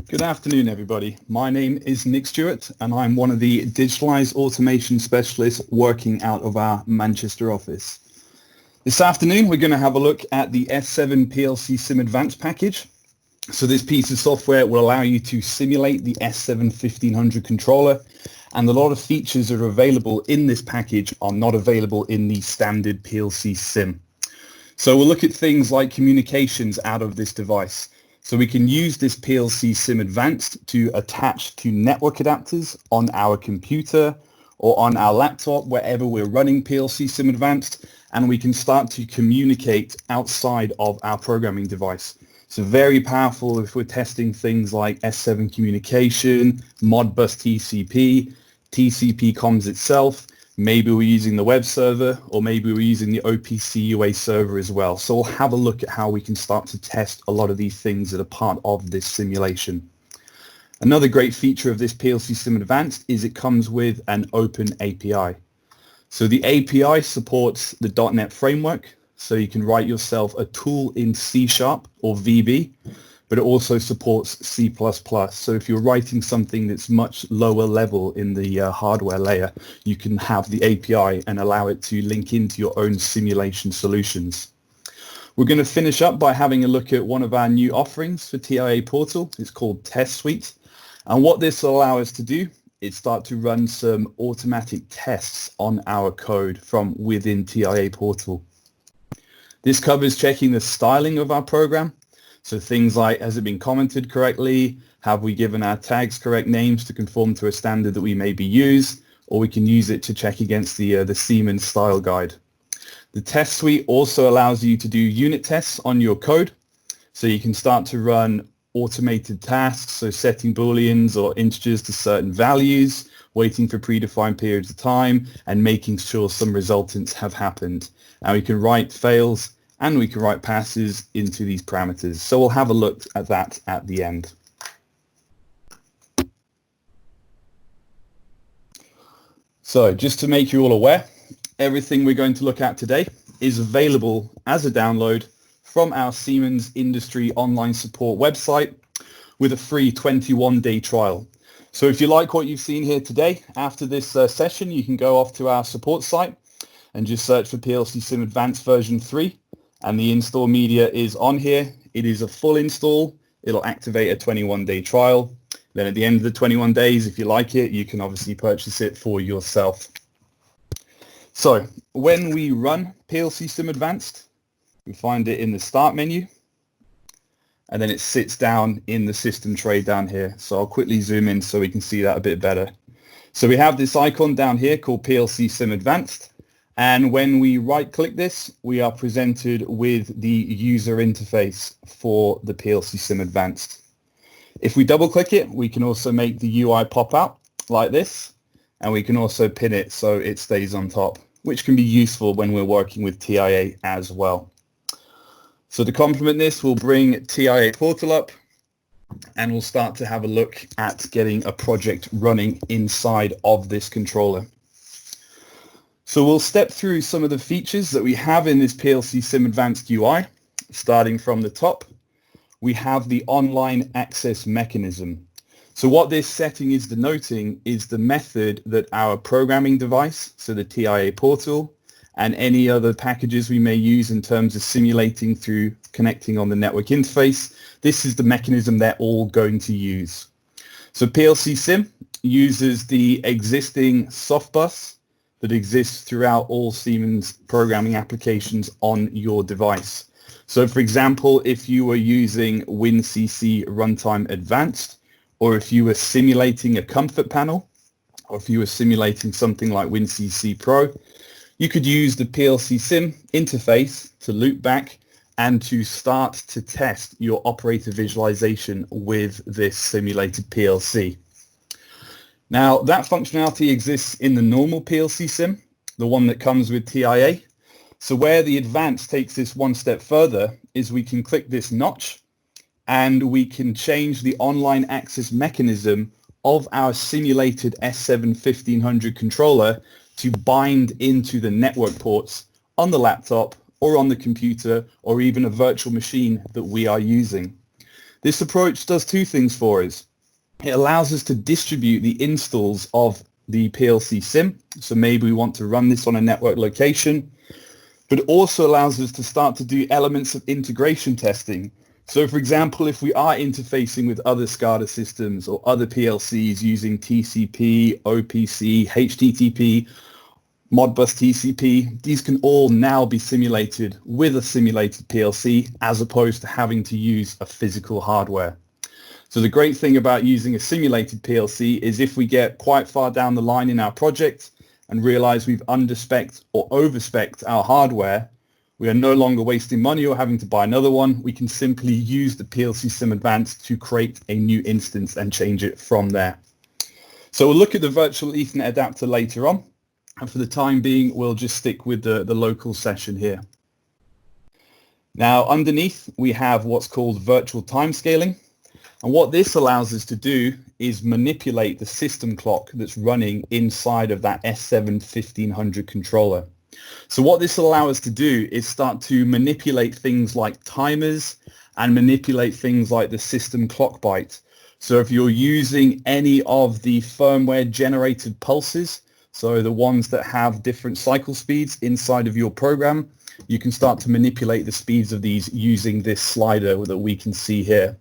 Good afternoon, everybody. My name is Nick Stewart, and I'm one of the digitalized automation specialists working out of our Manchester office. This afternoon, we're going to have a look at the S7-PLCSIM Advance Package. So this piece of software will allow you to simulate the S7-1500 controller, and a lot of features that are available in this package are not available in the standard PLC Sim. So we'll look at things like communications out of this device. So we can use this PLC Sim Advanced to attach to network adapters on our computer or on our laptop, wherever we're running PLC Sim Advanced, and we can start to communicate outside of our programming device. So very powerful if we're testing things like S7 communication, Modbus TCP, TCP comms itself. Maybe we're using the web server, or maybe we're using the OPC UA server as well. So we'll have a look at how we can start to test a lot of these things that are part of this simulation. Another great feature of this PLC Sim Advanced is it comes with an open API. So the API supports the .NET framework, so you can write yourself a tool in C# or VB, but it also supports C++. So if you're writing something that's much lower level in the hardware layer, you can have the API and allow it to link into your own simulation solutions. We're going to finish up by having a look at one of our new offerings for TIA Portal. It's called Test Suite. And what this will allow us to do is start to run some automatic tests on our code from within TIA Portal. This covers checking the styling of our program. So things like, has it been commented correctly? Have we given our tags correct names to conform to a standard that we maybe use? Or we can use it to check against the Siemens style guide. The test suite also allows you to do unit tests on your code. So you can start to run automated tasks, so setting booleans or integers to certain values, waiting for predefined periods of time, and making sure some resultants have happened. Now we can write fails, and we can write passes into these parameters. So we'll have a look at that at the end. So just to make you all aware, everything we're going to look at today is available as a download from our Siemens Industry Online Support website with a free 21-day trial. So if you like what you've seen here today, after this session, you can go off to our support site and just search for PLC Sim Advanced version 3. And the install media is on here. It is a full install. It'll activate a 21-day trial. Then at the end of the 21 days, if you like it, you can obviously purchase it for yourself. So when we run PLC Sim Advanced, we find it in the start menu, and then it sits down in the system tray down here. So I'll quickly zoom in so we can see that a bit better. So we have this icon down here called PLC Sim Advanced. And when we right-click this, we are presented with the user interface for the PLC Sim Advanced. If we double-click it, we can also make the UI pop out like this, and we can also pin it so it stays on top, which can be useful when we're working with TIA as well. So to complement this, we'll bring TIA Portal up, and we'll start to have a look at getting a project running inside of this controller. So we'll step through some of the features that we have in this PLC Sim Advanced UI. Starting from the top, we have the online access mechanism. So what this setting is denoting is the method that our programming device, so the TIA Portal, and any other packages we may use in terms of simulating through connecting on the network interface, this is the mechanism they're all going to use. So PLC Sim uses the existing softbus that exists throughout all Siemens programming applications on your device. So for example, if you were using WinCC Runtime Advanced, or if you were simulating a comfort panel, or if you were simulating something like WinCC Pro, you could use the PLC Sim interface to loop back and to start to test your operator visualization with this simulated PLC. Now, that functionality exists in the normal PLC Sim, the one that comes with TIA. So where the Advanced takes this one step further is we can click this notch and we can change the online access mechanism of our simulated S7-1500 controller to bind into the network ports on the laptop or on the computer or even a virtual machine that we are using. This approach does two things for us. It allows us to distribute the installs of the PLC Sim. So maybe we want to run this on a network location, but it also allows us to start to do elements of integration testing. So for example, if we are interfacing with other SCADA systems or other PLCs using TCP, OPC, HTTP, Modbus TCP, these can all now be simulated with a simulated PLC as opposed to having to use a physical hardware. So the great thing about using a simulated PLC is if we get quite far down the line in our project and realize we've underspec'd or overspec'd our hardware, we are no longer wasting money or having to buy another one. We can simply use the PLC Sim Advanced to create a new instance and change it from there. So we'll look at the virtual Ethernet adapter later on. And for the time being, we'll just stick with the local session here. Now, underneath, we have what's called virtual timescaling. And what this allows us to do is manipulate the system clock that's running inside of that S7-1500 controller. So what this will allow us to do is start to manipulate things like timers and manipulate things like the system clock byte. So if you're using any of the firmware generated pulses, so the ones that have different cycle speeds inside of your program, you can start to manipulate the speeds of these using this slider that we can see here.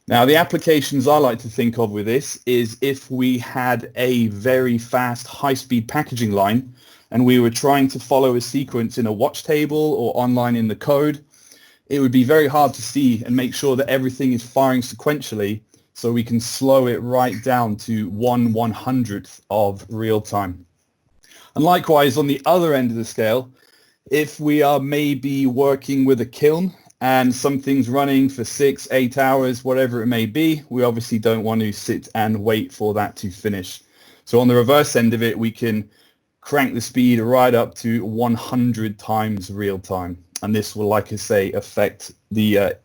Now, the applications I like to think of with this is if we had a very fast high-speed packaging line and we were trying to follow a sequence in a watch table or online in the code, it would be very hard to see and make sure that everything is firing sequentially, so we can slow it right down to 1/100th of real time. And likewise, on the other end of the scale, if we are maybe working with a kiln and something's running for 6, 8 hours, whatever it may be, we obviously don't want to sit and wait for that to finish. So on the reverse end of it, we can crank the speed right up to 100 times real time. And this will, like I say, affect the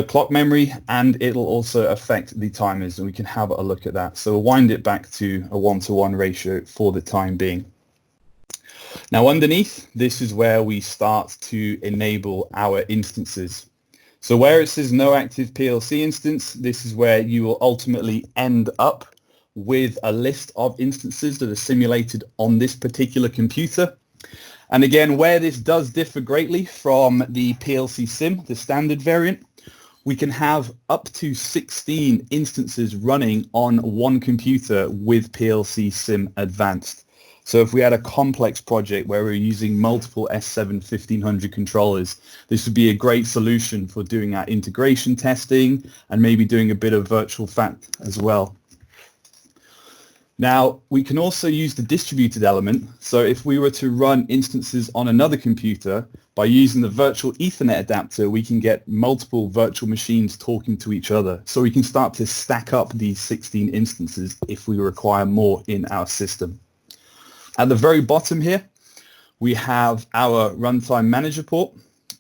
clock memory, and it'll also affect the timers, and we can have a look at that. So we'll wind it back to a 1-to-1 ratio for the time being. Now underneath, this is where we start to enable our instances. So where it says no active PLC instance, this is where you will ultimately end up with a list of instances that are simulated on this particular computer. And again, where this does differ greatly from the PLC Sim, the standard variant, we can have up to 16 instances running on one computer with PLC Sim Advanced. So if we had a complex project where we're using multiple S7-1500 controllers, this would be a great solution for doing our integration testing and maybe doing a bit of virtual FAT as well. Now, we can also use the distributed element. So if we were to run instances on another computer, by using the virtual Ethernet adapter, we can get multiple virtual machines talking to each other. So we can start to stack up these 16 instances if we require more in our system. At the very bottom here, we have our runtime manager port.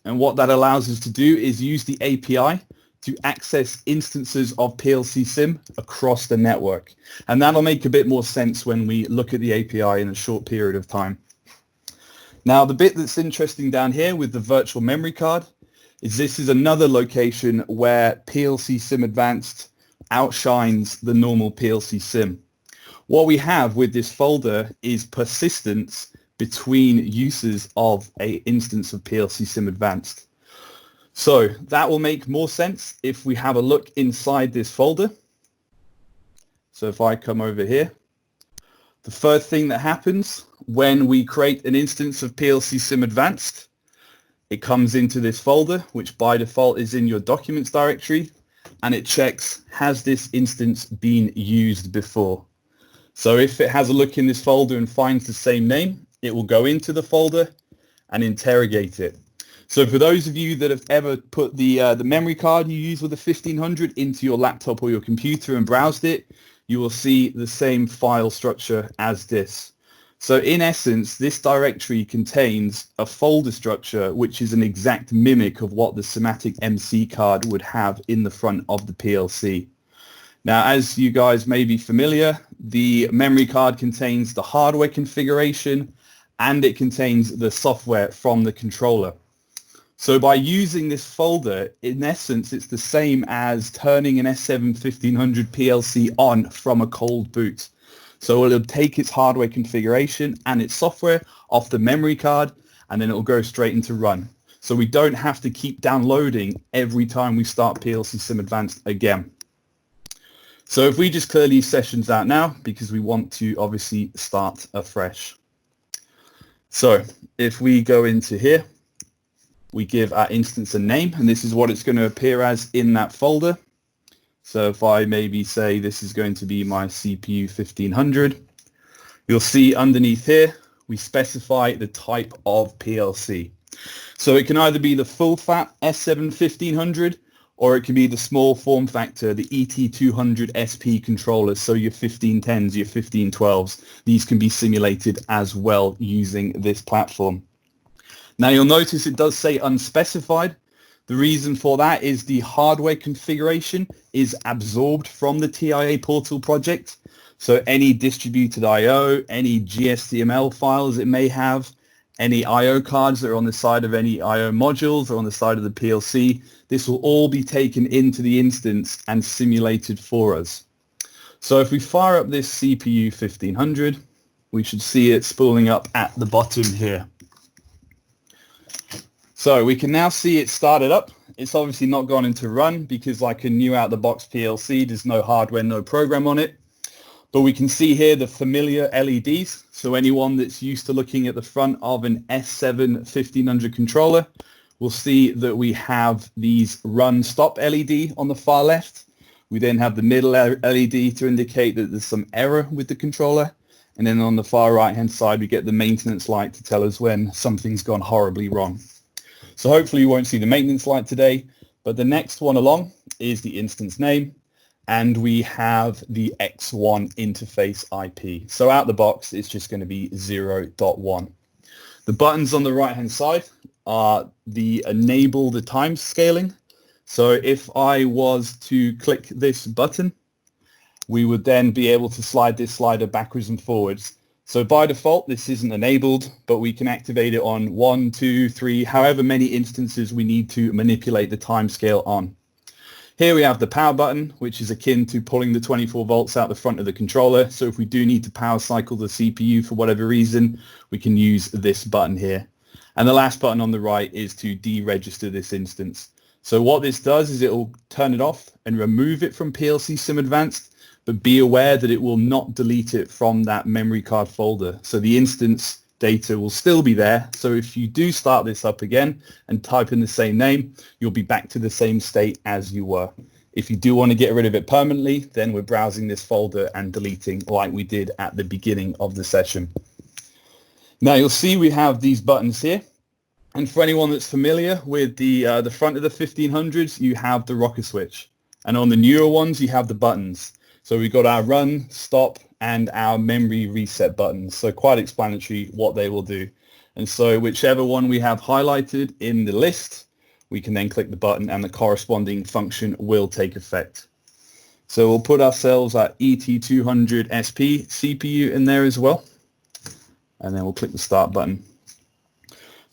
And what that allows us to do is use the API to access instances of PLC Sim across the network. And that'll make a bit more sense when we look at the API in a short period of time. Now, the bit that's interesting down here with the virtual memory card is this is another location where PLC Sim Advanced outshines the normal PLC Sim. What we have with this folder is persistence between uses of an instance of PLC Sim Advanced. So that will make more sense if we have a look inside this folder. So if I come over here, the first thing that happens when we create an instance of PLC Sim Advanced, it comes into this folder, which by default is in your documents directory, and it checks, has this instance been used before? So if it has a look in this folder and finds the same name, it will go into the folder and interrogate it. So for those of you that have ever put the memory card you use with the 1500 into your laptop or your computer and browsed it, you will see the same file structure as this. So in essence, this directory contains a folder structure which is an exact mimic of what the SIMATIC MC card would have in the front of the PLC. Now, as you guys may be familiar, the memory card contains the hardware configuration and it contains the software from the controller. So by using this folder, in essence, it's the same as turning an S7-1500 PLC on from a cold boot. So it'll take its hardware configuration and its software off the memory card, and then it'll go straight into run. So we don't have to keep downloading every time we start PLC Sim Advanced again. So if we just clear these sessions out now, because we want to obviously start afresh. So if we go into here, we give our instance a name, and this is what it's going to appear as in that folder. So if I maybe say this is going to be my CPU 1500, you'll see underneath here, we specify the type of PLC. So it can either be the full-fat S7-1500, or it can be the small form factor, the ET200 SP controllers, so your 1510s, your 1512s. These can be simulated as well using this platform. Now you'll notice it does say unspecified. The reason for that is the hardware configuration is absorbed from the TIA portal project. So any distributed I/O, any GSDML files it may have, any I/O cards that are on the side of any I/O modules or on the side of the PLC, this will all be taken into the instance and simulated for us. So if we fire up this CPU 1500, we should see it spooling up at the bottom here. So we can now see it started up. It's obviously not gone into run because like a new out-the-box PLC, there's no hardware, no program on it. But we can see here the familiar LEDs. So anyone that's used to looking at the front of an S7-1500 controller will see that we have these run stop LED on the far left. We then have the middle LED to indicate that there's some error with the controller. And then on the far right hand side, we get the maintenance light to tell us when something's gone horribly wrong. So hopefully you won't see the maintenance light today, but the next one along is the instance name, and we have the X1 interface IP. So out the box, it's just going to be 0.1. The buttons on the right hand side are the enable the time scaling. So if I was to click this button, we would then be able to slide this slider backwards and forwards. So by default, this isn't enabled, but we can activate it on 1, 2, 3, however many instances we need to manipulate the timescale on. Here we have the power button, which is akin to pulling the 24 volts out the front of the controller. So if we do need to power cycle the CPU for whatever reason, we can use this button here. And the last button on the right is to deregister this instance. So what this does is it will turn it off and remove it from PLC Sim Advanced, but be aware that it will not delete it from that memory card folder. So the instance data will still be there. So if you do start this up again and type in the same name, you'll be back to the same state as you were. If you do want to get rid of it permanently, then we're browsing this folder and deleting like we did at the beginning of the session. Now you'll see we have these buttons here. And for anyone that's familiar with the front of the 1500s, you have the rocker switch. And on the newer ones, you have the buttons. So we've got our run, stop, and our memory reset buttons. So quite explanatory what they will do. And so whichever one we have highlighted in the list, we can then click the button and the corresponding function will take effect. So we'll put ourselves our ET200 SP CPU in there as well. And then we'll click the start button.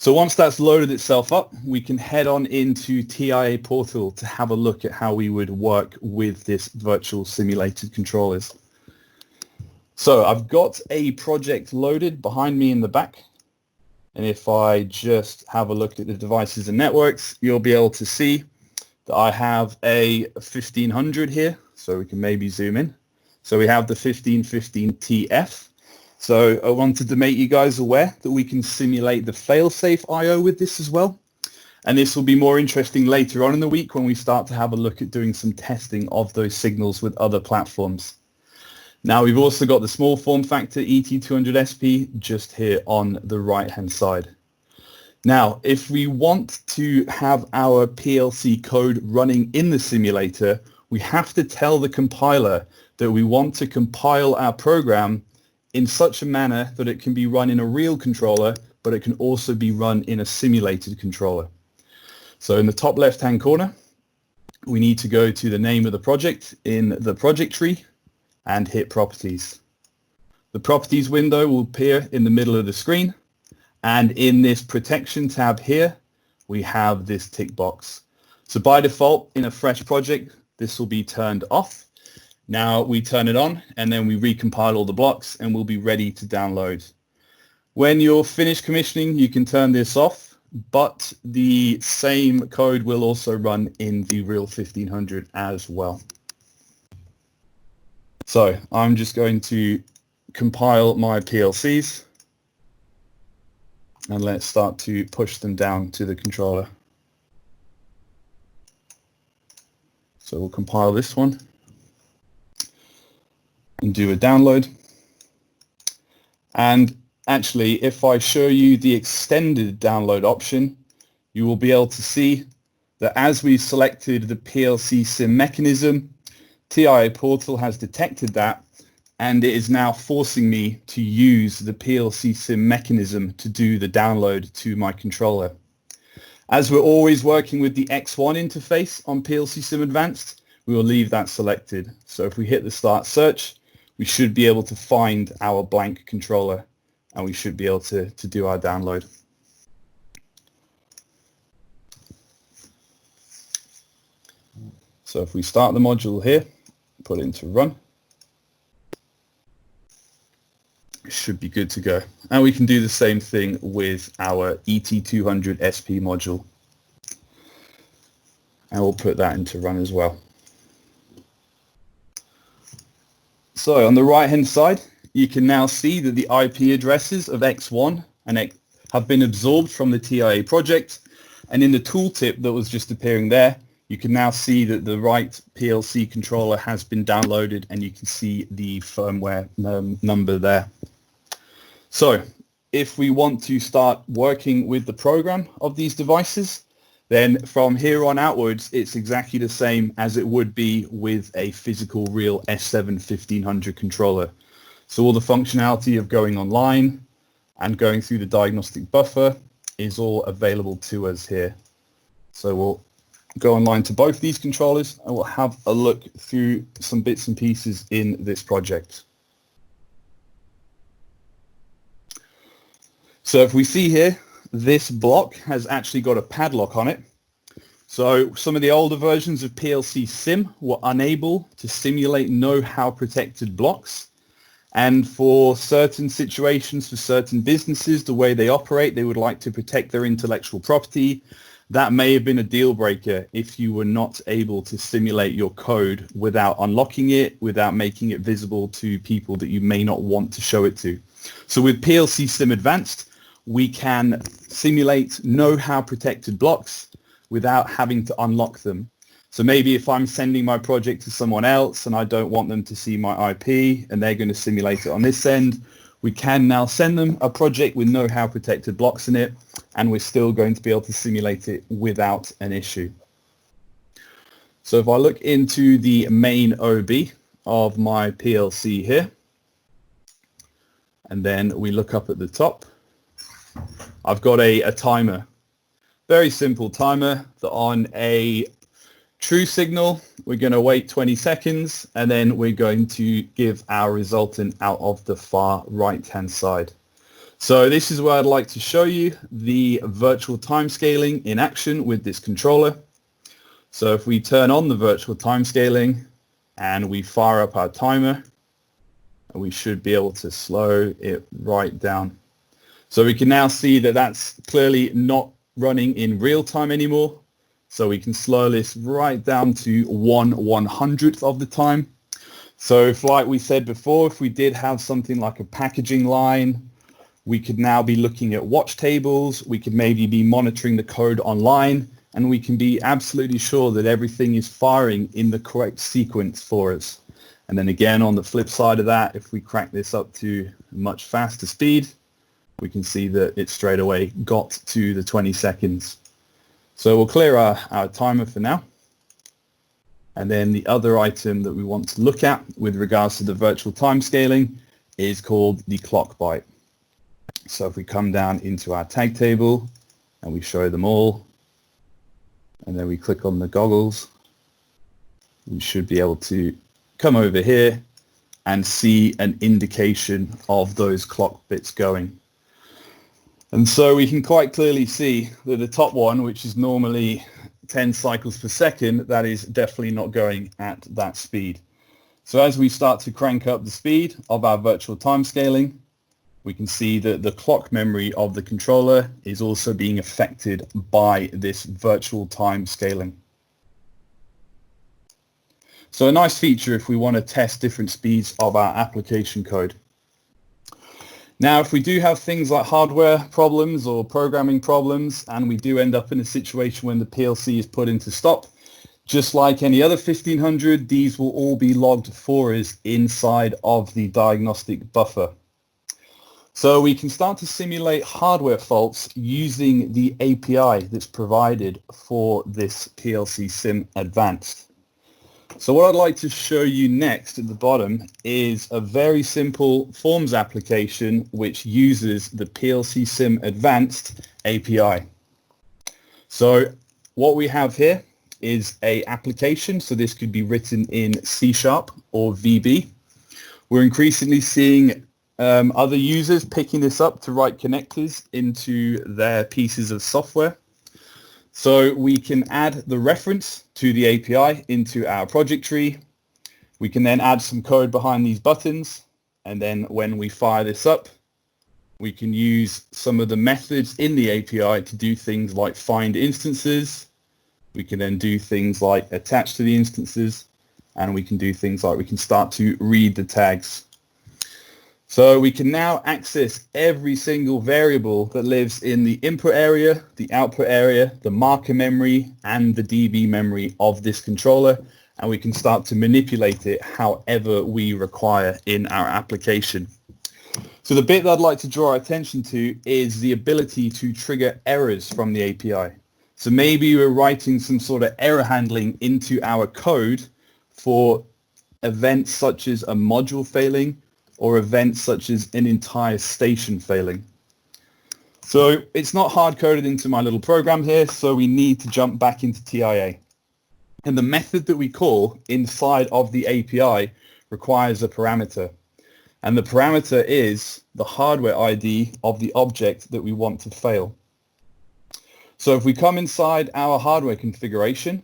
So once that's loaded itself up, we can head on into TIA Portal to have a look at how we would work with this virtual simulated controllers. So I've got a project loaded behind me in the back. And if I just have a look at the devices and networks, you'll be able to see that I have a 1500 here. So we can maybe zoom in. So we have the 1515TF. So I wanted to make you guys aware that we can simulate the fail-safe I/O with this as well. And this will be more interesting later on in the week when we start to have a look at doing some testing of those signals with other platforms. Now we've also got the small form factor ET200SP just here on the right-hand side. Now, if we want to have our PLC code running in the simulator, we have to tell the compiler that we want to compile our program in such a manner that it can be run in a real controller, but it can also be run in a simulated controller. So in the top left-hand corner, we need to go to the name of the project in the project tree and hit Properties. The Properties window will appear in the middle of the screen, and in this Protection tab here, we have this tick box. So by default, in a fresh project, this will be turned off. Now we turn it on and then we recompile all the blocks and we'll be ready to download. When you're finished commissioning, you can turn this off, but the same code will also run in the real 1500 as well. So I'm just going to compile my PLCs and let's start to push them down to the controller. So we'll compile this one and do a download. And actually, if I show you the extended download option, you will be able to see that as we selected the PLC Sim mechanism, TIA Portal has detected that, and it is now forcing me to use the PLC Sim mechanism to do the download to my controller. As we're always working with the X1 interface on PLC Sim Advanced, we will leave that selected. So if we hit the start search, we should be able to find our blank controller and we should be able to do our download. So if we start the module here, put it into run, it should be good to go. And we can do the same thing with our ET200 SP module. And we'll put that into run as well. So on the right hand side, you can now see that the IP addresses of X1 and X have been absorbed from the TIA project. And in the tooltip that was just appearing there, you can now see that the right PLC controller has been downloaded and you can see the firmware number there. So if we want to start working with the program of these devices, then from here on outwards, it's exactly the same as it would be with a physical real S7-1500 controller. So all the functionality of going online and going through the diagnostic buffer is all available to us here. So we'll go online to both these controllers and we'll have a look through some bits and pieces in this project. So if we see here, this block has actually got a padlock on it. So some of the older versions of PLC Sim were unable to simulate know-how protected blocks. And for certain situations, for certain businesses, the way they operate, they would like to protect their intellectual property. That may have been a deal breaker if you were not able to simulate your code without unlocking it, without making it visible to people that you may not want to show it to. So with PLC Sim Advanced, we can simulate know-how protected blocks without having to unlock them. So maybe if I'm sending my project to someone else and I don't want them to see my IP and they're going to simulate it on this end, we can now send them a project with know-how protected blocks in it and we're still going to be able to simulate it without an issue. So if I look into the main OB of my PLC here, and then we look up at the top, I've got a timer, very simple timer that on a true signal, we're going to wait 20 seconds and then we're going to give our resultant out of the far right hand side. So this is where I'd like to show you the virtual time scaling in action with this controller. So if we turn on the virtual time scaling and we fire up our timer, we should be able to slow it right down. So we can now see that that's clearly not running in real time anymore. So we can slow this right down to 1/100th of the time. So if, like we said before, if we did have something like a packaging line, we could now be looking at watch tables, we could maybe be monitoring the code online, and we can be absolutely sure that everything is firing in the correct sequence for us. And then again, on the flip side of that, if we crack this up to a much faster speed, we can see that it straight away got to the 20 seconds. So we'll clear our timer for now. And then the other item that we want to look at with regards to the virtual time scaling is called the clock byte. So if we come down into our tag table and we show them all, and then we click on the goggles, we should be able to come over here and see an indication of those clock bits going. And so we can quite clearly see that the top one, which is normally 10 cycles per second, that is definitely not going at that speed. So as we start to crank up the speed of our virtual time scaling, we can see that the clock memory of the controller is also being affected by this virtual time scaling. So a nice feature if we want to test different speeds of our application code. Now, if we do have things like hardware problems or programming problems, and we do end up in a situation when the PLC is put into stop, just like any other 1500, these will all be logged for us inside of the diagnostic buffer. So we can start to simulate hardware faults using the API that's provided for this PLC Sim Advanced. So what I'd like to show you next at the bottom is a very simple forms application which uses the PLC Sim Advanced API. So what we have here is a application. So this could be written in C# or VB. We're increasingly seeing other users picking this up to write connectors into their pieces of software. So we can add the reference to the API into our project tree. We can then add some code behind these buttons, and then when we fire this up, we can use some of the methods in the API to do things like find instances. We can then do things like attach to the instances, and we can do things like we can start to read the tags. So we can now access every single variable that lives in the input area, the output area, the marker memory, and the DB memory of this controller, and we can start to manipulate it however we require in our application. So the bit that I'd like to draw our attention to is the ability to trigger errors from the API. So maybe we're writing some sort of error handling into our code for events such as a module failing, or events such as an entire station failing. So it's not hard-coded into my little program here, so we need to jump back into TIA. And the method that we call inside of the API requires a parameter. And the parameter is the hardware ID of the object that we want to fail. So if we come inside our hardware configuration,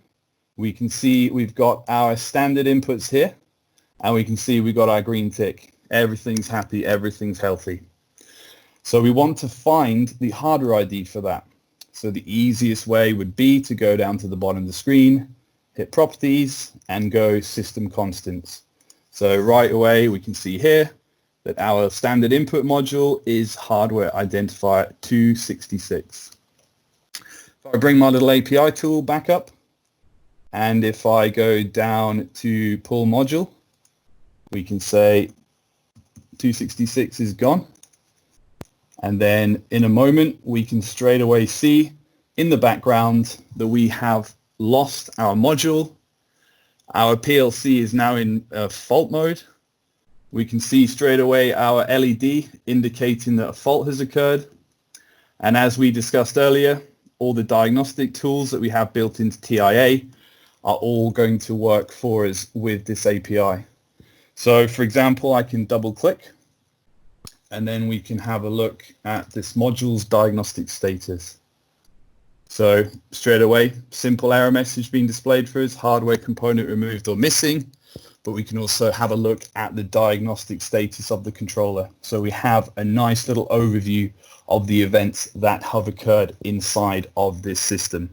we can see we've got our standard inputs here, and we can see we've got our green tick. Everything's happy, everything's healthy. So we want to find the hardware ID for that. So the easiest way would be to go down to the bottom of the screen, hit properties, and go system constants. So right away we can see here that our standard input module is hardware identifier 266. If I bring my little API tool back up, and if I go down to pull module, we can say 266 is gone, and then in a moment we can straight away see in the background that we have lost our module. Our PLC is now in fault mode. We can see straight away our LED indicating that a fault has occurred, and as we discussed earlier, all the diagnostic tools that we have built into TIA are all going to work for us with this API. So for example, I can double click, and then we can have a look at this module's diagnostic status. So straight away, simple error message being displayed for us, hardware component removed or missing, but we can also have a look at the diagnostic status of the controller. So we have a nice little overview of the events that have occurred inside of this system.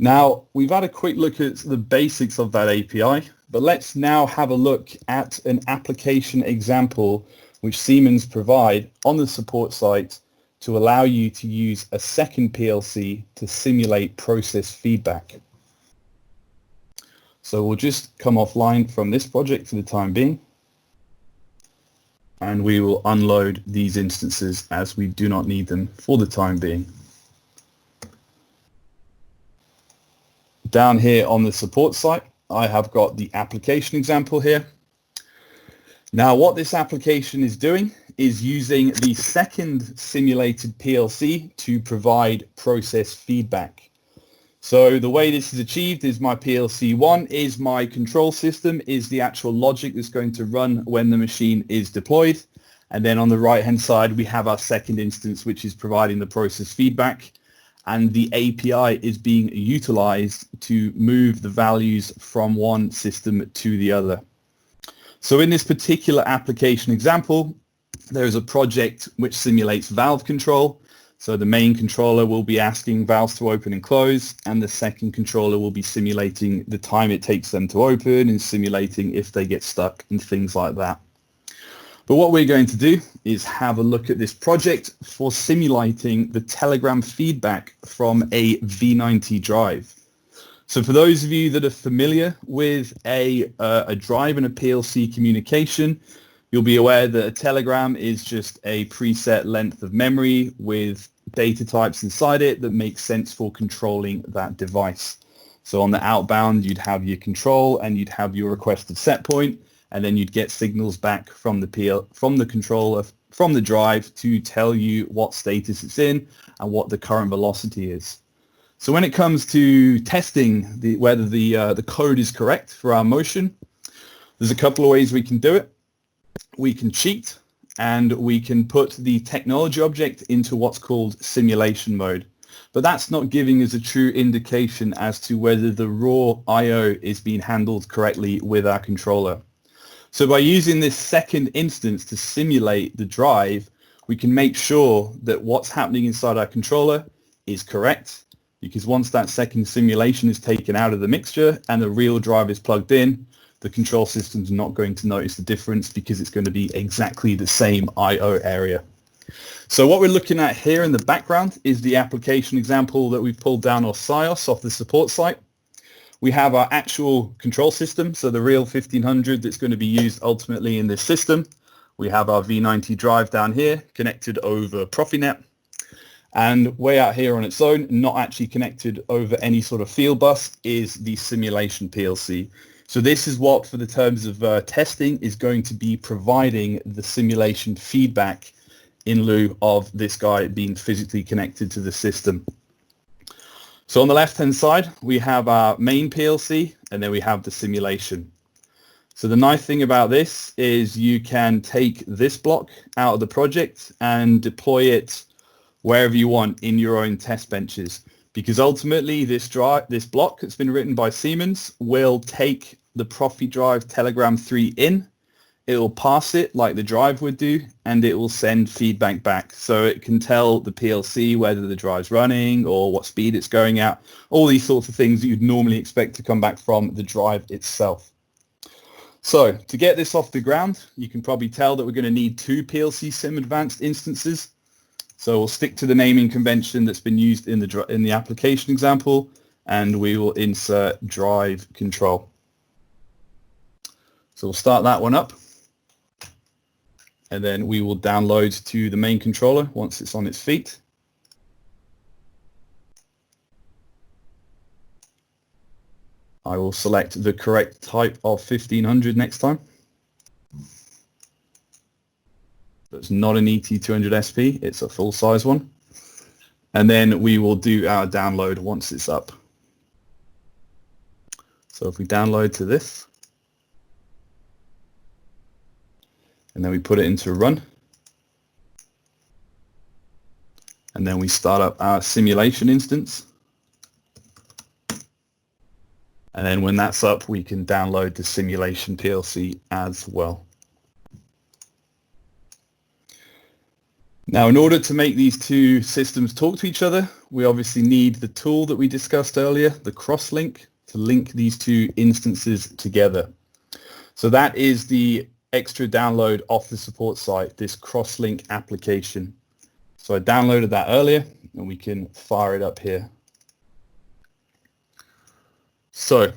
Now, we've had a quick look at the basics of that API, but let's now have a look at an application example which Siemens provide on the support site to allow you to use a second PLC to simulate process feedback. So we'll just come offline from this project for the time being, and we will unload these instances as we do not need them for the time being. Down here on the support site, I have got the application example here. Now what this application is doing is using the second simulated PLC to provide process feedback. So the way this is achieved is my PLC 1 is my control system, is the actual logic that's going to run when the machine is deployed. And then on the right-hand side, we have our second instance, which is providing the process feedback. And the API is being utilized to move the values from one system to the other. So in this particular application example, there is a project which simulates valve control. So the main controller will be asking valves to open and close, and the second controller will be simulating the time it takes them to open and simulating if they get stuck and things like that. But what we're going to do is have a look at this project for simulating the telegram feedback from a V90 drive. So for those of you that are familiar with a drive and a PLC communication, you'll be aware that a telegram is just a preset length of memory with data types inside it that make sense for controlling that device. So on the outbound, you'd have your control and you'd have your requested set point, and then you'd get signals back from the controller, from the drive, to tell you what status it's in and what the current velocity is. So when it comes to testing whether the code is correct for our motion, there's a couple of ways we can do it. We can cheat, and we can put the technology object into what's called simulation mode. But that's not giving us a true indication as to whether the raw I/O is being handled correctly with our controller. So by using this second instance to simulate the drive, we can make sure that what's happening inside our controller is correct, because once that second simulation is taken out of the mixture and the real drive is plugged in, the control system's not going to notice the difference because it's going to be exactly the same I/O area. So what we're looking at here in the background is the application example that we've pulled down off SIOS, off the support site. We have our actual control system, so the real 1500 that's going to be used ultimately in this system. We have our V90 drive down here connected over Profinet, and way out here on its own, not actually connected over any sort of field bus, is the simulation PLC. So this is what, for the terms of testing, is going to be providing the simulation feedback in lieu of this guy being physically connected to the system. So on the left-hand side, we have our main PLC, and then we have the simulation. So the nice thing about this is you can take this block out of the project and deploy it wherever you want in your own test benches, because ultimately this block that's been written by Siemens will take the Profi drive Telegram 3 in, it will pass it like the drive would do, and it will send feedback back. So it can tell the PLC whether the drive's running or what speed it's going at, all these sorts of things that you'd normally expect to come back from the drive itself. So to get this off the ground, you can probably tell that we're going to need two PLC Sim Advanced instances. So we'll stick to the naming convention that's been used in the application example, and we will insert drive control. So we'll start that one up, and then we will download to the main controller once it's on its feet. I will select the correct type of 1500 next time. It's not an ET200SP, it's a full size one. And then we will do our download once it's up. So if we download to this, and then we put it into run, and then we start up our simulation instance. And then when that's up, we can download the simulation PLC as well. Now, in order to make these two systems talk to each other, we obviously need the tool that we discussed earlier, the cross-link, to link these two instances together. So that is the extra download off the support site, this cross-link application. So I downloaded that earlier, and we can fire it up here. So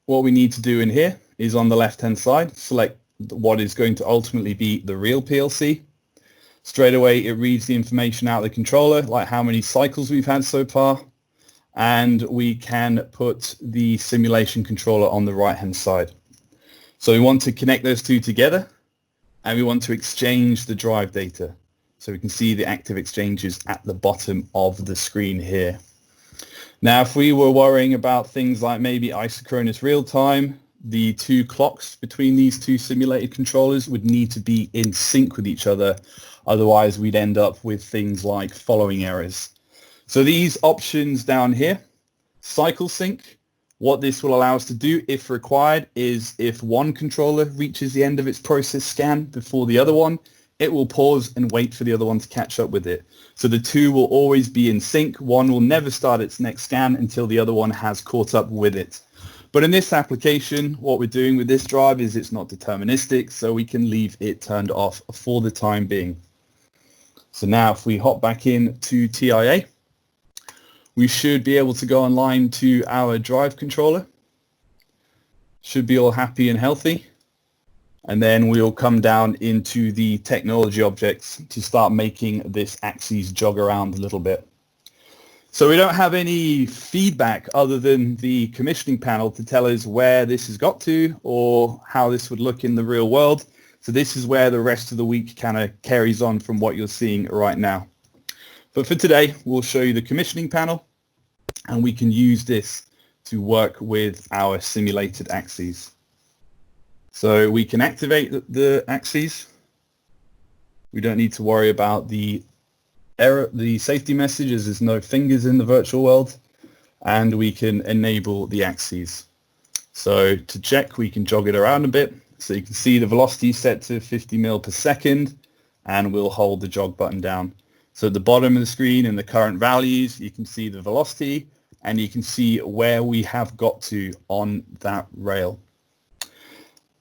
what we need to do in here is on the left-hand side, select what is going to ultimately be the real PLC. Straight away, it reads the information out of the controller, like how many cycles we've had so far, and we can put the simulation controller on the right-hand side. So we want to connect those two together, and we want to exchange the drive data. So we can see the active exchanges at the bottom of the screen here. Now, if we were worrying about things like maybe isochronous real-time, the two clocks between these two simulated controllers would need to be in sync with each other. Otherwise, we'd end up with things like following errors. So these options down here, cycle sync, what this will allow us to do, if required, is if one controller reaches the end of its process scan before the other one, it will pause and wait for the other one to catch up with it. So the two will always be in sync. One will never start its next scan until the other one has caught up with it. But in this application, what we're doing with this drive is it's not deterministic, so we can leave it turned off for the time being. So now if we hop back in to TIA, we should be able to go online to our drive controller. Should be all happy and healthy. And then we'll come down into the technology objects to start making this axis jog around a little bit. So we don't have any feedback other than the commissioning panel to tell us where this has got to or how this would look in the real world. So this is where the rest of the week kind of carries on from what you're seeing right now. But for today, we'll show you the commissioning panel, and we can use this to work with our simulated axes. So we can activate the axes. We don't need to worry about the error, the safety message, as there's no fingers in the virtual world, and we can enable the axes. So to check, we can jog it around a bit. So you can see the velocity set to 50 mil per second, and we'll hold the jog button down. So at the bottom of the screen in the current values, you can see the velocity, and you can see where we have got to on that rail.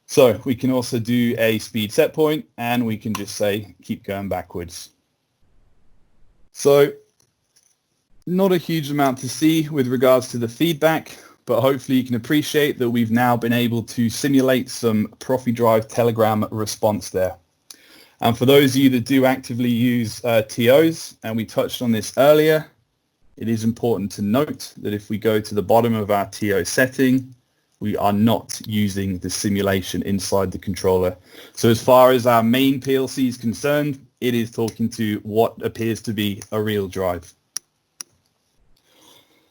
So we can also do a speed set point, and we can just say keep going backwards. So not a huge amount to see with regards to the feedback, but hopefully you can appreciate that we've now been able to simulate some ProfiDrive Telegram response there. And for those of you that do actively use TOs, and we touched on this earlier, it is important to note that if we go to the bottom of our TO setting, we are not using the simulation inside the controller. So as far as our main PLC is concerned, it is talking to what appears to be a real drive.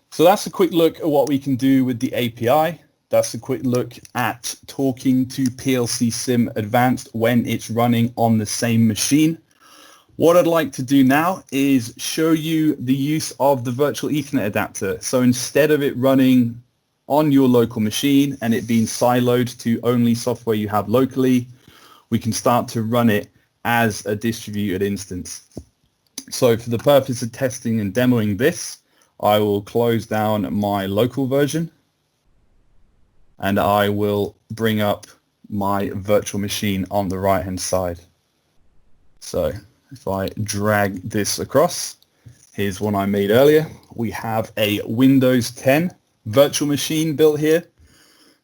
So that's a quick look at what we can do with the API. That's a quick look at talking to Plc Sim Advanced when it's running on the same machine. What I'd like to do now is show you the use of the virtual Ethernet adapter. So instead of it running on your local machine and it being siloed to only software you have locally, we can start to run it as a distributed instance. So for the purpose of testing and demoing this, I will close down my local version, and I will bring up my virtual machine on the right hand side. So if I drag this across, here's one I made earlier. We have a Windows 10 virtual machine built here.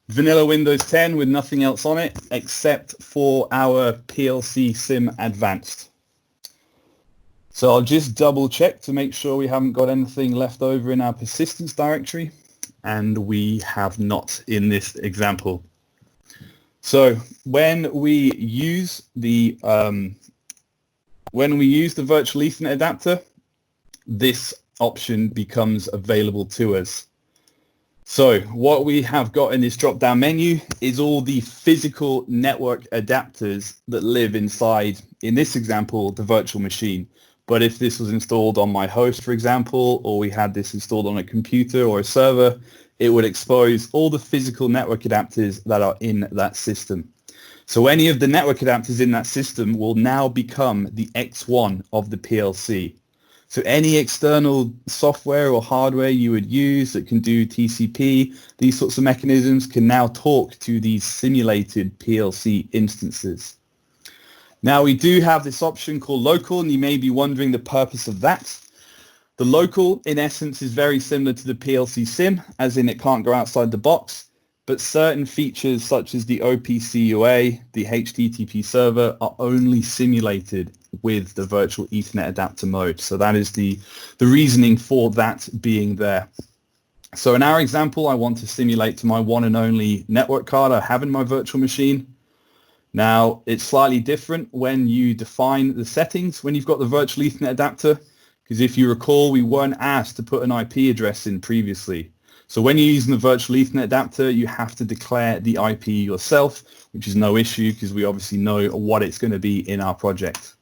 Vanilla Windows 10 with nothing else on it except for our Plc Sim Advanced. So I'll just double check to make sure we haven't got anything left over in our persistence directory, and we have not in this example. So when we use the virtual Ethernet adapter, this option becomes available to us. So what we have got in this drop-down menu is all the physical network adapters that live inside, in this example, the virtual machine. But if this was installed on my host, for example, or we had this installed on a computer or a server, it would expose all the physical network adapters that are in that system. So any of the network adapters in that system will now become the X1 of the PLC. So any external software or hardware you would use that can do TCP, these sorts of mechanisms can now talk to these simulated PLC instances. Now we do have this option called local, and you may be wondering the purpose of that. The local, in essence, is very similar to the PLC Sim, as in it can't go outside the box, but certain features such as the OPC UA, the HTTP server, are only simulated with the virtual Ethernet adapter mode. So that is the reasoning for that being there. So in our example, I want to simulate to my one and only network card I have in my virtual machine. Now, it's slightly different when you define the settings when you've got the virtual Ethernet adapter, because if you recall, we weren't asked to put an IP address in previously. So when you're using the virtual Ethernet adapter, you have to declare the IP yourself, which is no issue because we obviously know what it's going to be in our project.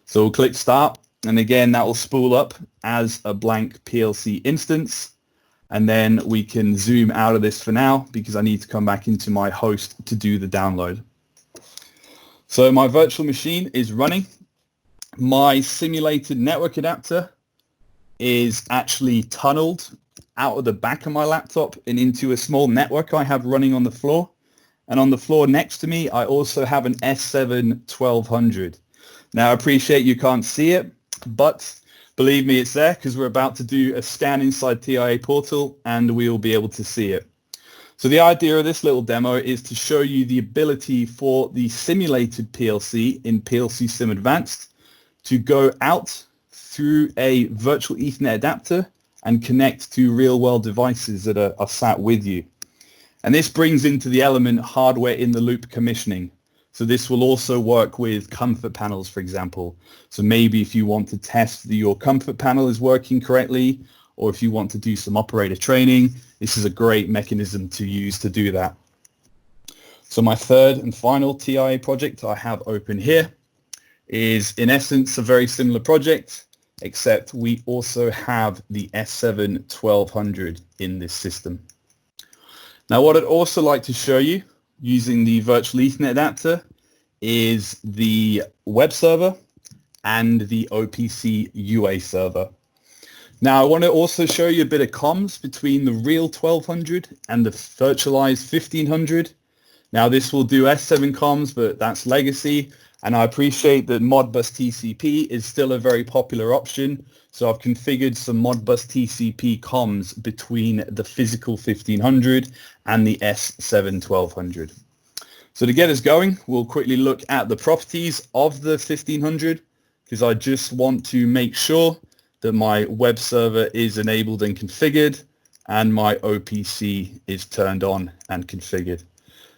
So we'll click Start, and again, that will spool up as a blank PLC instance. And then we can zoom out of this for now because I need to come back into my host to do the download. So my virtual machine is running. My simulated network adapter is actually tunneled out of the back of my laptop and into a small network I have running on the floor. And on the floor next to me, I also have an S7-1200. Now, I appreciate you can't see it, but believe me, it's there because we're about to do a scan inside TIA Portal and we'll be able to see it. So the idea of this little demo is to show you the ability for the simulated PLC in Plc Sim Advanced to go out through a virtual Ethernet adapter and connect to real-world devices that are sat with you. And this brings into the element hardware in the loop commissioning. So this will also work with comfort panels, for example. So maybe if you want to test that your comfort panel is working correctly, or if you want to do some operator training, this is a great mechanism to use to do that. So my third and final TIA project I have open here is in essence a very similar project, except we also have the S7-1200 in this system. Now what I'd also like to show you using the virtual Ethernet adapter is the web server and the OPC UA server. Now I want to also show you a bit of comms between the real 1200 and the virtualized 1500. Now this will do S7 comms, but that's legacy, and I appreciate that Modbus TCP is still a very popular option. So I've configured some Modbus TCP comms between the physical 1500 and the S7-1200. So to get us going, we'll quickly look at the properties of the 1500 because I just want to make sure that my web server is enabled and configured and my OPC is turned on and configured.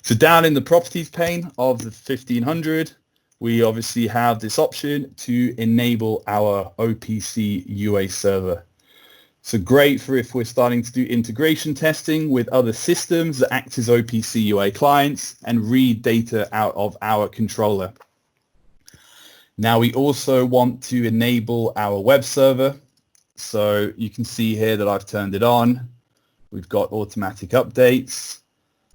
So down in the properties pane of the 1500, we obviously have this option to enable our OPC UA server. So great for if we're starting to do integration testing with other systems that act as OPC UA clients and read data out of our controller. Now we also want to enable our web server. So you can see here that I've turned it on. We've got automatic updates.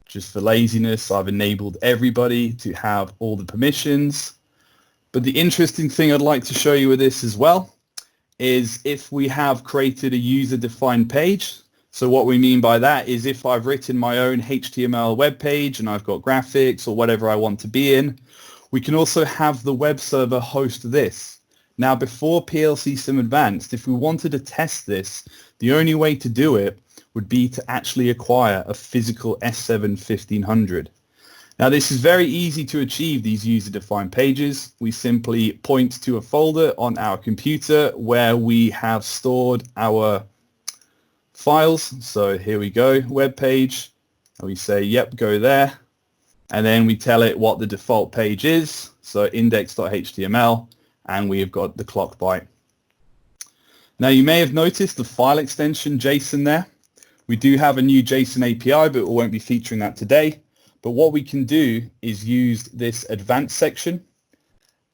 Just for laziness, I've enabled everybody to have all the permissions. But the interesting thing I'd like to show you with this as well is if we have created a user-defined page. So what we mean by that is if I've written my own HTML web page and I've got graphics or whatever I want to be in, we can also have the web server host this. Now before Plc Sim Advanced, if we wanted to test this, the only way to do it would be to actually acquire a physical S7-1500. Now this is very easy to achieve, these user-defined pages. We simply point to a folder on our computer where we have stored our files. So here we go, web page, and we say, yep, go there. And then we tell it what the default page is, so index.html, and we have got the clock byte. Now you may have noticed the file extension JSON there. We do have a new JSON API, but we won't be featuring that today. But what we can do is use this advanced section.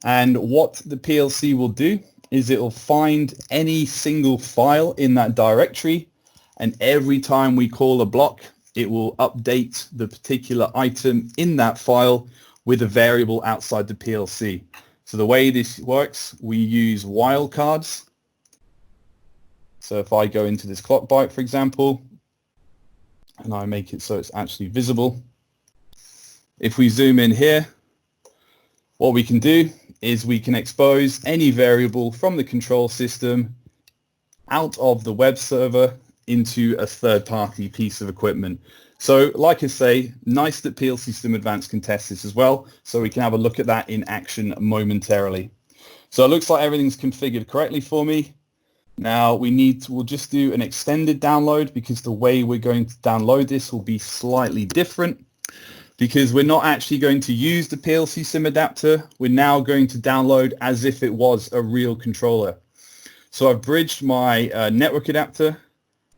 And what the PLC will do is it will find any single file in that directory. And every time we call a block, it will update the particular item in that file with a variable outside the PLC. So the way this works, we use wildcards. So if I go into this clock byte, for example, and I make it so it's actually visible. If we zoom in here, what we can do is we can expose any variable from the control system out of the web server into a third-party piece of equipment. So like I say, nice that Plc Sim Advanced can test this as well, so we can have a look at that in action momentarily. So it looks like everything's configured correctly for me. Now we'll just do an extended download because the way we're going to download this will be slightly different because we're not actually going to use the Plc Sim adapter. We're now going to download as if it was a real controller. So I've bridged my network adapter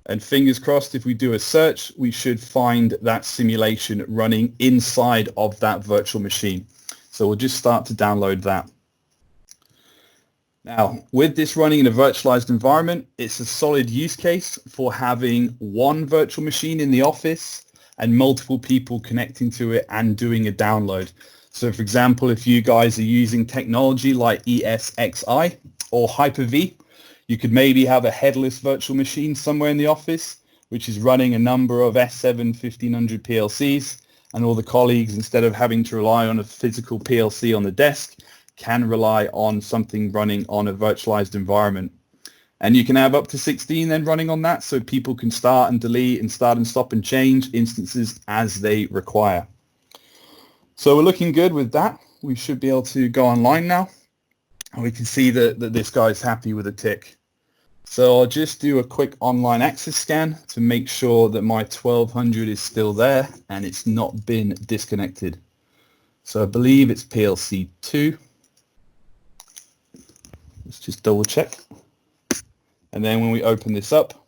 And fingers crossed, if we do a search, we should find that simulation running inside of that virtual machine. So we'll just start to download that. Now, with this running in a virtualized environment, it's a solid use case for having one virtual machine in the office and multiple people connecting to it and doing a download. So for example, if you guys are using technology like ESXi or Hyper-V, you could maybe have a headless virtual machine somewhere in the office, which is running a number of S7-1500 PLCs, and all the colleagues, instead of having to rely on a physical PLC on the desk, can rely on something running on a virtualized environment. And you can have up to 16 then running on that, so people can start and delete and start and stop and change instances as they require. So we're looking good with that. We should be able to go online now, and we can see that this guy's happy with a tick. So I'll just do a quick online access scan to make sure that my 1200 is still there and it's not been disconnected. So I believe it's PLC 2. Let's just double check. And then when we open this up,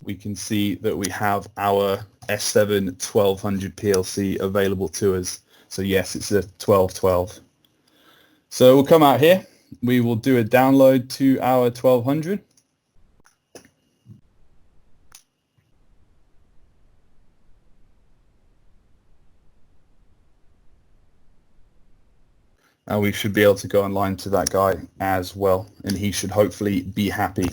we can see that we have our S7 1200 PLC available to us. So yes, it's a 1212. So we'll come out here. We will do a download to our 1200. And we should be able to go online to that guy as well, and he should hopefully be happy.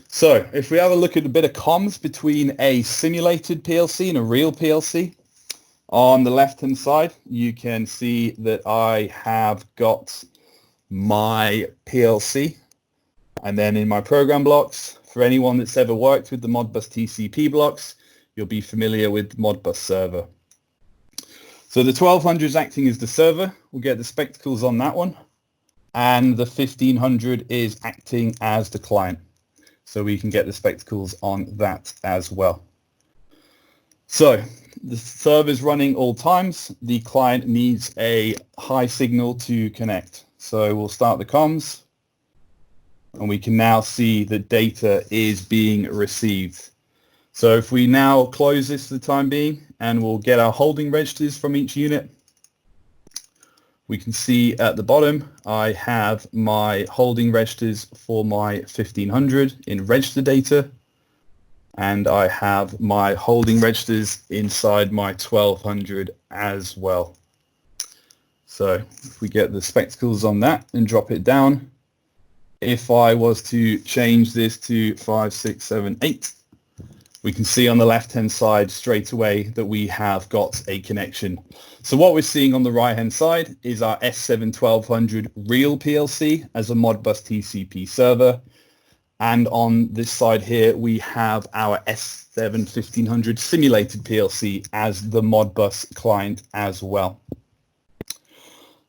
So if we have a look at a bit of comms between a simulated PLC and a real PLC, on the left hand side you can see that I have got my PLC, and then in my program blocks, for anyone that's ever worked with the Modbus TCP blocks, you'll be familiar with Modbus server. So the 1200 is acting as the server. We'll get the spectacles on that one, and the 1500 is acting as the client. So we can get the spectacles on that as well. So the server is running all times. The client needs a high signal to connect. So we'll start the comms, and we can now see that data is being received. So if we now close this for the time being, and we'll get our holding registers from each unit, we can see at the bottom I have my holding registers for my 1500 in register data, and I have my holding registers inside my 1200 as well. So if we get the spectacles on that and drop it down, if I was to change this to 5, 6, 7, 8, we can see on the left-hand side straight away that we have got a connection. So what we're seeing on the right-hand side is our S7 1200 real PLC as a Modbus TCP server. And on this side here, we have our S7 1500 simulated PLC as the Modbus client as well.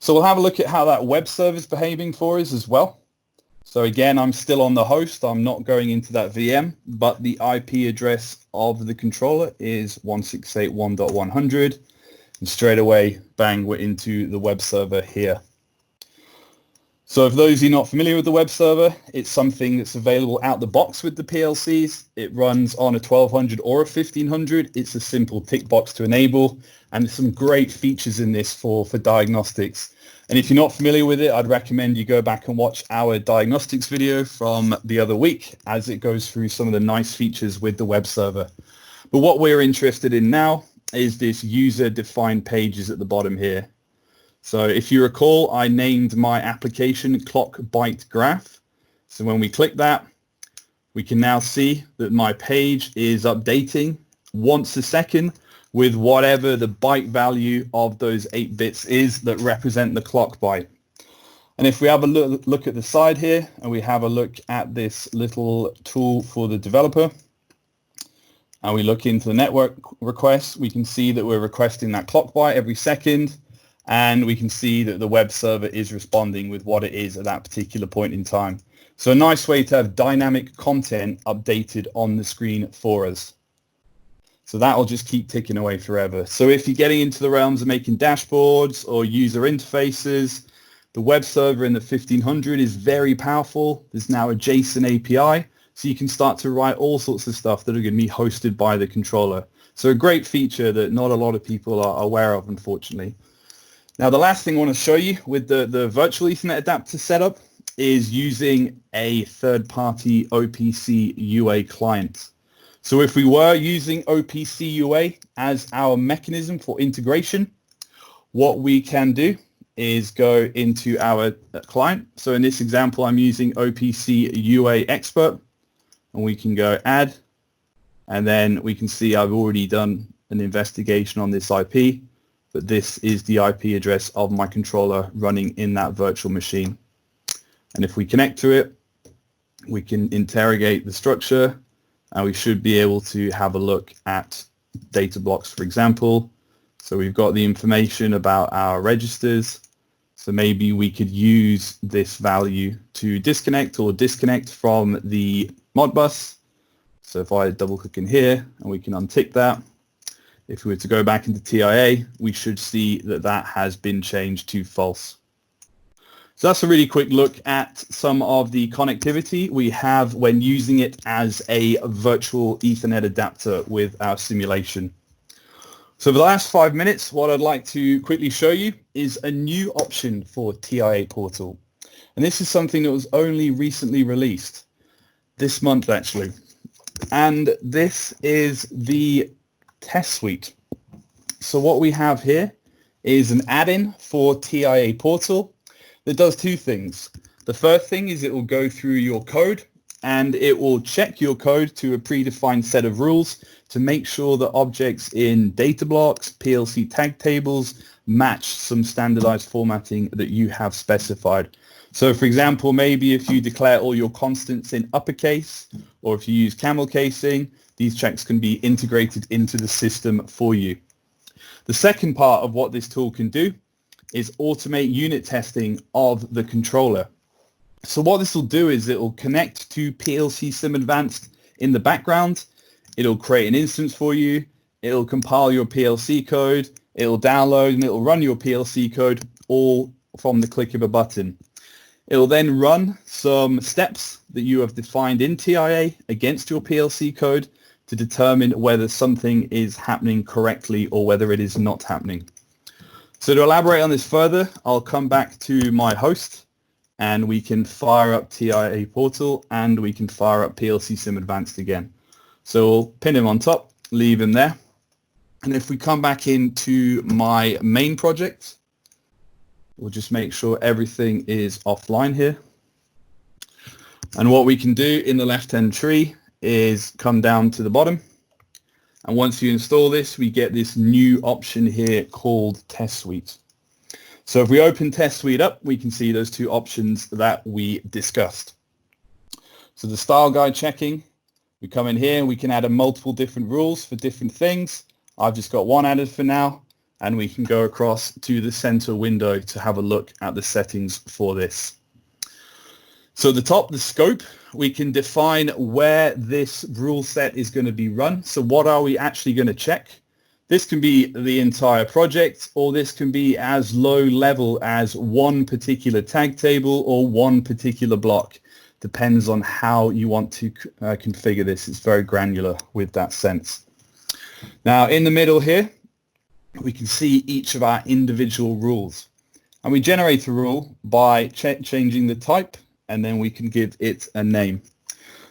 So we'll have a look at how that web server is behaving for us as well. So again, I'm still on the host. I'm not going into that VM, but the IP address of the controller is 168.1.100. And straight away, bang, we're into the web server here. So for those of you not familiar with the web server, it's something that's available out the box with the PLCs. It runs on a 1200 or a 1500. It's a simple tick box to enable, and there's some great features in this for diagnostics. And if you're not familiar with it, I'd recommend you go back and watch our diagnostics video from the other week, as it goes through some of the nice features with the web server. But what we're interested in now is this user-defined pages at the bottom here. So if you recall, I named my application Clock Byte Graph. So when we click that, we can now see that my page is updating once a second with whatever the byte value of those 8 bits is that represent the clock byte. And if we have a look at the side here, and we have a look at this little tool for the developer, and we look into the network requests, we can see that we're requesting that clock byte every second, and we can see that the web server is responding with what it is at that particular point in time. So a nice way to have dynamic content updated on the screen for us. So that will just keep ticking away forever. So if you're getting into the realms of making dashboards or user interfaces, the web server in the 1500 is very powerful. There's now a JSON API So you can start to write all sorts of stuff that are going to be hosted by the controller. So a great feature that not a lot of people are aware of, unfortunately. Now, the last thing I want to show you with the virtual Ethernet adapter setup is using a third-party OPC UA client. So if we were using OPC UA as our mechanism for integration, what we can do is go into our client. So in this example, I'm using OPC UA Expert, and we can go add, and then we can see I've already done an investigation on this IP, but this is the IP address of my controller running in that virtual machine. And if we connect to it, we can interrogate the structure, and we should be able to have a look at data blocks, for example. So we've got the information about our registers. So maybe we could use this value to disconnect from the Modbus. So if I double click in here and we can untick that, if we were to go back into TIA, we should see that that has been changed to false. So that's a really quick look at some of the connectivity we have when using it as a virtual Ethernet adapter with our simulation. So for the last 5 minutes, what I'd like to quickly show you is a new option for TIA Portal. And this is something that was only recently released, this month actually. And this is the test suite. So what we have here is an add-in for TIA Portal that does two things. The first thing is it will go through your code and it will check your code to a predefined set of rules to make sure that objects in data blocks, PLC tag tables match some standardized formatting that you have specified. So for example, maybe if you declare all your constants in uppercase, or if you use camel casing, these checks can be integrated into the system for you. The second part of what this tool can do is automate unit testing of the controller. So what this will do is it will connect to Plc Sim Advanced in the background. It'll create an instance for you. It'll compile your PLC code. It'll download and it'll run your PLC code all from the click of a button. It'll then run some steps that you have defined in TIA against your PLC code to determine whether something is happening correctly or whether it is not happening. So to elaborate on this further, I'll come back to my host and we can fire up TIA Portal and we can fire up Plc Sim Advanced again. So we'll pin him on top, leave him there. And if we come back into my main project, we'll just make sure everything is offline here. And what we can do in the left-hand tree is come down to the bottom. And once you install this, we get this new option here called Test Suite. So if we open Test Suite up, we can see those two options that we discussed. So the style guide checking, we come in here and we can add multiple different rules for different things. I've just got one added for now, and we can go across to the center window to have a look at the settings for this. So at the top, the scope, we can define where this rule set is going to be run. So what are we actually going to check? This can be the entire project, or this can be as low level as one particular tag table or one particular block. Depends on how you want to configure this. It's very granular with that sense. Now in the middle here, we can see each of our individual rules. And we generate a rule by changing the type, and then we can give it a name.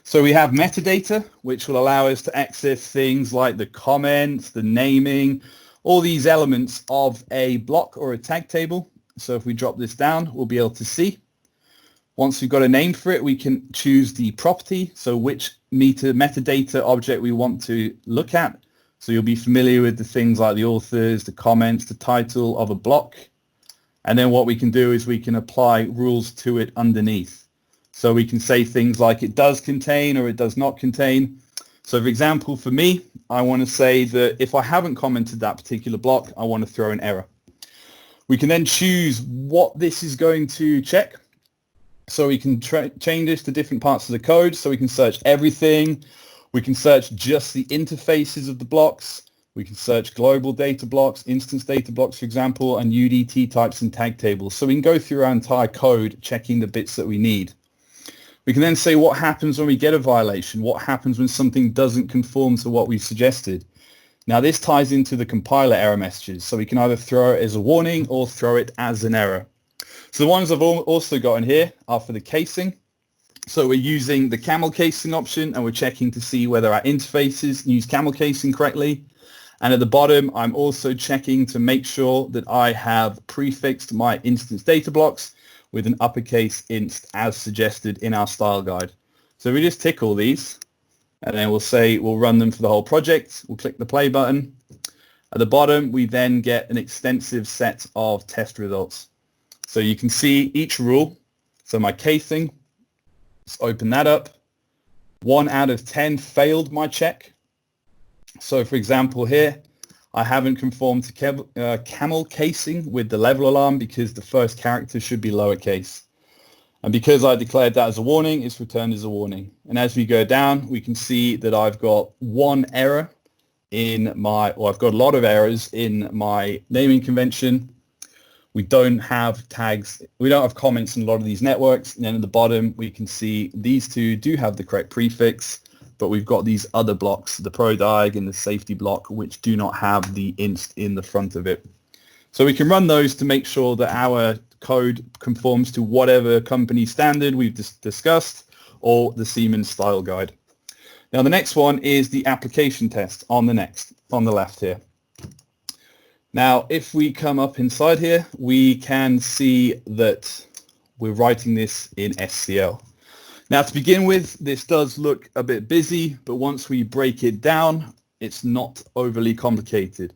So we have metadata, which will allow us to access things like the comments, the naming, all these elements of a block or a tag table. So if we drop this down, we'll be able to see. Once we've got a name for it, we can choose the property, so which metadata object we want to look at. So you'll be familiar with the things like the authors, the comments, the title of a block. And then what we can do is we can apply rules to it underneath. So we can say things like it does contain or it does not contain. So for example, for me, I want to say that if I haven't commented that particular block, I want to throw an error. We can then choose what this is going to check. So we can change this to different parts of the code. So we can search everything. We can search just the interfaces of the blocks. We can search global data blocks, instance data blocks, for example, and UDT types and tag tables. So we can go through our entire code checking the bits that we need. We can then say what happens when we get a violation, what happens when something doesn't conform to what we suggested. Now this ties into the compiler error messages, so we can either throw it as a warning or throw it as an error. So the ones I've also got in here are for the casing. So we're using the camel casing option and we're checking to see whether our interfaces use camel casing correctly. And at the bottom, I'm also checking to make sure that I have prefixed my instance data blocks with an uppercase inst as suggested in our style guide. So we just tick all these and then we'll say we'll run them for the whole project. We'll click the play button. At the bottom, we then get an extensive set of test results. So you can see each rule. So my casing, let's open that up. 1 out of 10 failed my check. So for example here, I haven't conformed to camel casing with the level alarm because the first character should be lowercase. And because I declared that as a warning, it's returned as a warning. And as we go down, we can see that I've got one error in my, or I've got a lot of errors in my naming convention. We don't have tags, we don't have comments in a lot of these networks. And then at the bottom, we can see these two do have the correct prefix, but we've got these other blocks, the prodiag and the safety block, which do not have the inst in the front of it. So we can run those to make sure that our code conforms to whatever company standard we've discussed or the Siemens style guide. Now the next one is the application test on the left here. Now if we come up inside here, we can see that we're writing this in SCL. Now to begin with, this does look a bit busy, but once we break it down, it's not overly complicated.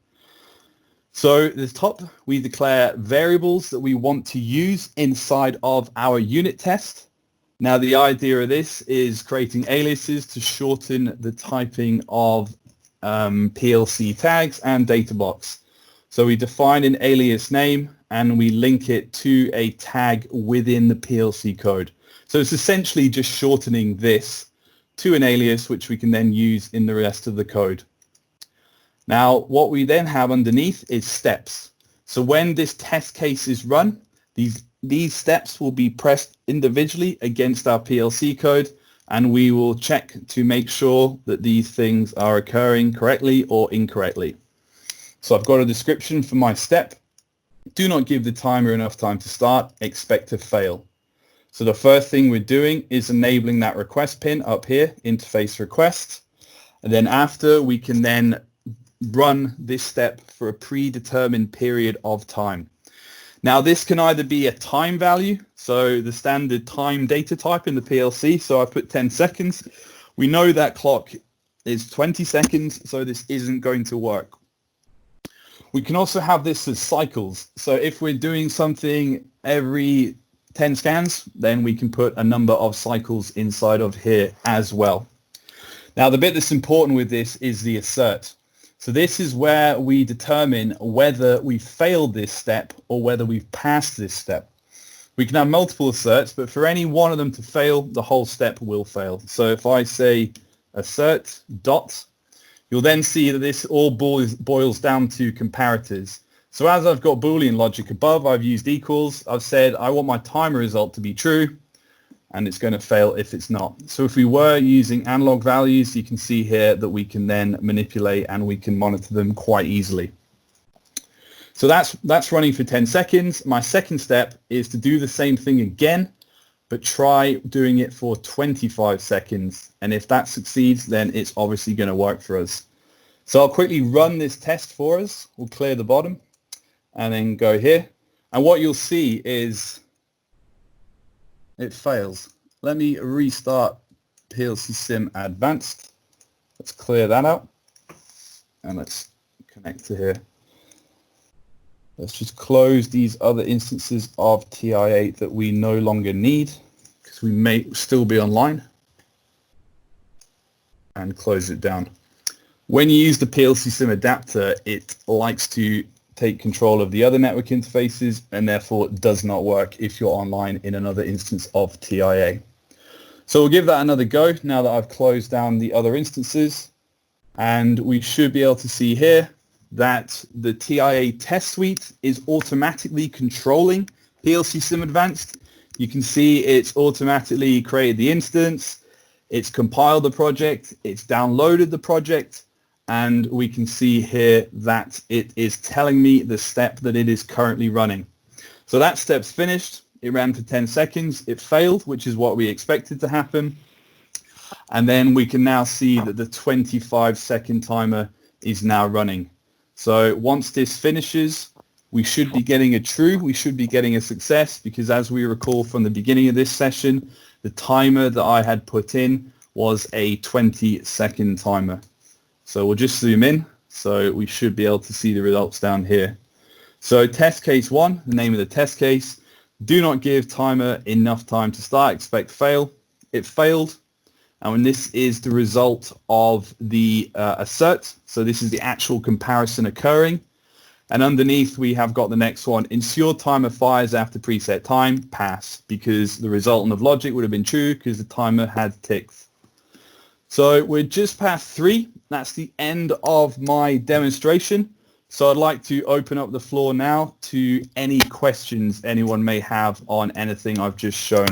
So at the top, we declare variables that we want to use inside of our unit test. Now the idea of this is creating aliases to shorten the typing of PLC tags and data blocks. So we define an alias name and we link it to a tag within the PLC code. So it's essentially just shortening this to an alias which we can then use in the rest of the code. Now what we then have underneath is steps. So when this test case is run, these steps will be pressed individually against our PLC code and we will check to make sure that these things are occurring correctly or incorrectly. So I've got a description for my step. Do not give the timer enough time to start, expect to fail. So the first thing we're doing is enabling that request pin up here, interface request. And then after, we can then run this step for a predetermined period of time. Now this can either be a time value, so the standard time data type in the PLC, so I put 10 seconds. We know that clock is 20 seconds, so this isn't going to work. We can also have this as cycles. So if we're doing something every 10 scans, then we can put a number of cycles inside of here as well. Now the bit that's important with this is the assert. So this is where we determine whether we failed this step or whether we've passed this step. We can have multiple asserts, but for any one of them to fail, the whole step will fail. So if I say assert dot, you'll then see that this all boils down to comparators. So as I've got Boolean logic above, I've used equals. I've said I want my timer result to be true, and it's going to fail if it's not. So if we were using analog values, you can see here that we can then manipulate and we can monitor them quite easily. So that's running for 10 seconds. My second step is to do the same thing again, but try doing it for 25 seconds. And if that succeeds, then it's obviously going to work for us. So I'll quickly run this test for us. We'll clear the bottom and then go here. And what you'll see is it fails. Let me restart PLC Sim Advanced. Let's clear that out. And let's connect to here. Let's just close these other instances of TI8 that we no longer need because we may still be online, and close it down. When you use the PLC Sim adapter, it likes to take control of the other network interfaces and therefore does not work if you're online in another instance of TIA. So we'll give that another go now that I've closed down the other instances, and we should be able to see here that the TIA test suite is automatically controlling PLC Sim Advanced. You can see it's automatically created the instance, it's compiled the project, it's downloaded the project, and we can see here that it is telling me the step that it is currently running. So that step's finished. It ran for 10 seconds. It failed, which is what we expected to happen. And then we can now see that the 25-second timer is now running. So once this finishes, we should be getting a true, we should be getting a success, because as we recall from the beginning of this session, the timer that I had put in was a 20-second timer. So we'll just zoom in, so we should be able to see the results down here. So test case 1, the name of the test case, do not give timer enough time to start, expect fail. It failed, and when this is the result of the assert, so this is the actual comparison occurring. And underneath we have got the next one, ensure timer fires after preset time, pass, because the resultant of logic would have been true because the timer had ticked. So we're just past 3. That's the end of my demonstration. So I'd like to open up the floor now to any questions anyone may have on anything I've just shown.